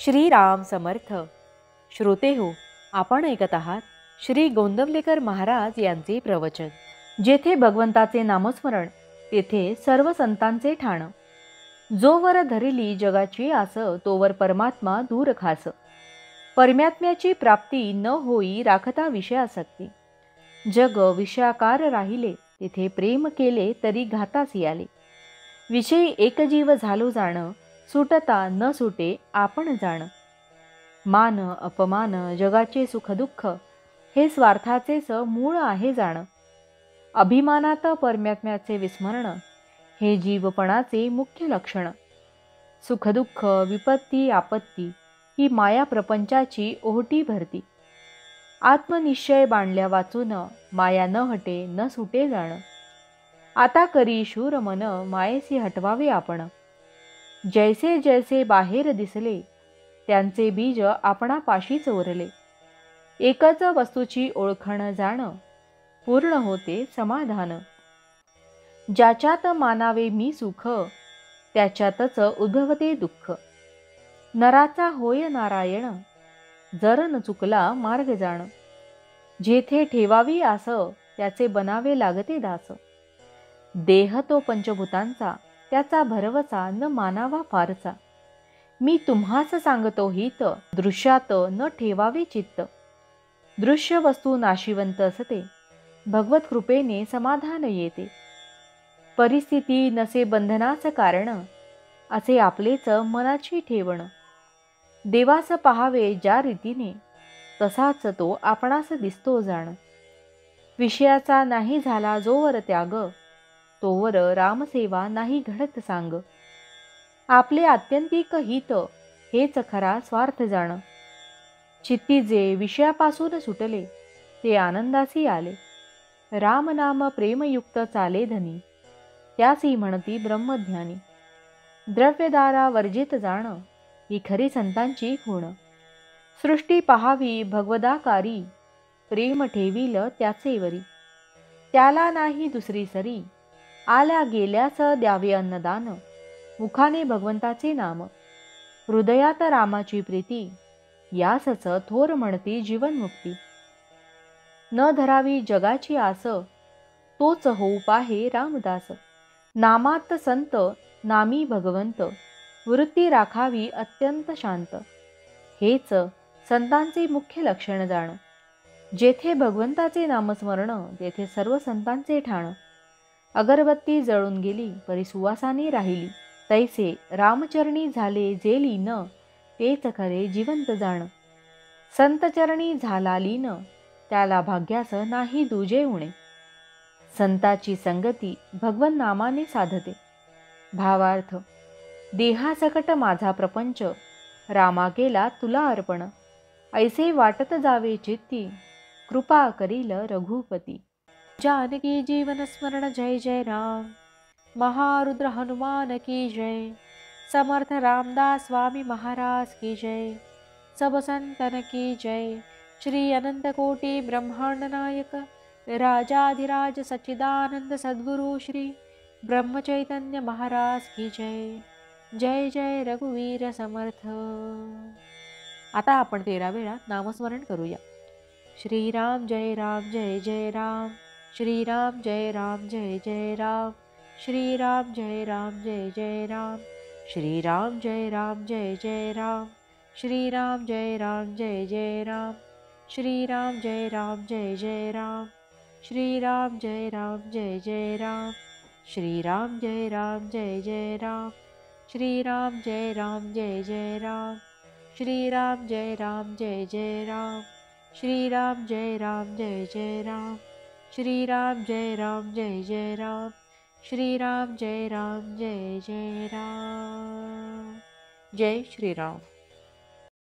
श्रीराम समर्थ. श्रोते हो, आपण ऐकत आहात श्री गोंदवलेकर महाराज यांचे प्रवचन. जेथे भगवंताचे नामस्मरण तेथे सर्व संतांचे ठाण. जोवर धरिली जगाची आस तोवर परमात्मा दूर खास. परमात्म्याची प्राप्ती न होई राखता विषयासक्ती. जग विषयाकार राहिले तेथे प्रेम केले तरी घातासी आले. विषयी एकजीव झालो जाण सुटता न सुटे आपण जाण. मान अपमान जगाचे सुखदुःख हे स्वार्थाचेच मूळ आहे जाण. अभिमानात परमात्म्याचे विस्मरण हे जीवपणाचे मुख्य लक्षण. सुखदुःख विपत्ती आपत्ती ही माया प्रपंचाची ओहटी भरती. आत्मनिश्चय बांधल्या वाचून माया न हटे न सुटे जाण. आता करी शूर मन मायेसी हटवावे आपण. जैसे जैसे बाहेर दिसले त्यांचे बीज आपणापाशीच उरले. एकच वस्तूची ओळखण जाण पूर्ण होते समाधान. ज्याच्यात मानावे मी सुख त्याच्यातच उद्भवते दुःख. नराचा होय नारायण जर न चुकला मार्ग जाण. जेथे ठेवावी आस त्याचे बनावे लागते दास. देह तो पंचभूतांचा त्याचा भरवसा न मानावा फारसा. मी तुम्हास सांगतो हित दृश्यात न ठेवावे चित्त. दृश्य वस्तू नाशिवंत असते भगवत कृपेने समाधान येते. परिस्थिती नसे बंधनास कारण असे आपलेच मनाची ठेवण. देवास पहावे ज्या रीतीने तसाच तो आपणास दिसतो जाण. विषयाचा नाही झाला जोवर त्याग तोवर रामसेवा नाही घडत सांग. आपले आत्यंतिक हित हेच खरा स्वार्थ जाण. चित्ती जे विषयापासून सुटले ते आनंदासी आले. रामनाम प्रेमयुक्त चाले धनी त्यासी म्हणती ब्रह्मज्ञानी. द्रव्यदारा वर्जित जाण ही खरी संतांची खूण. सृष्टी पहावी भगवदाकारी प्रेम ठेवील त्याचे वरी. त्याला नाही दुसरी सरी आल्या गेल्यास द्यावे अन्नदान. मुखाने भगवंताचे नाम हृदयात रामाची प्रीती यासच थोर म्हणती जीवनमुक्ती. न धरावी जगाची आस तोच होऊ पाहे रामदास. नामात संत नामी भगवंत वृत्ती राखावी अत्यंत शांत. हेच संतांचे मुख्य लक्षण जाण. जेथे भगवंताचे नामस्मरण तेथे सर्व संतांचे ठाण. अगरबत्ती जळून गेली परी सुवासाने राहिली. तैसे रामचरणी झाले जे लीन तेच खरे जिवंत जाण. संतचरणी झाला लीन त्याला भाग्यास नाही दुजे उणे. संताची संगती भगवन नामाने साधते. भावार्थ देहासकट माझा प्रपंच रामा केला तुला अर्पण. ऐसे वाटत जावे चित्ती कृपा करील रघुपती. जानकी जीवन स्मरण जय जय राम. महारुद्र हनुमान की जय. समर्थ रामदास स्वामी महाराज की जय. सब संतन की जय. श्री अनंत कोटि ब्रह्मांड नायक राजाधिराज सच्चिदानंद सद्गुरु श्री ब्रह्मचैतन्य महाराज की जय. जय जय रघुवीर समर्थ. आता आपण 13 वेळा नामस्मरण करूया. श्रीराम जय राम जय जय राम. श्रीराम जय राम जय जय राम. श्रीराम जय राम जय जय राम. श्रीराम जय राम जय जय राम. श्रीराम जय राम जय जय राम. श्रीराम जय राम जय जय राम. श्रीराम जय राम जय जय राम. श्रीराम जय राम जय जय राम. श्रीराम जय राम जय जय राम. श्रीराम जय राम जय जय राम. श्रीराम जय राम जय जय राम. श्रीराम जय राम जय जय राम. श्रीराम जय राम जय जय राम. जय श्रीराम.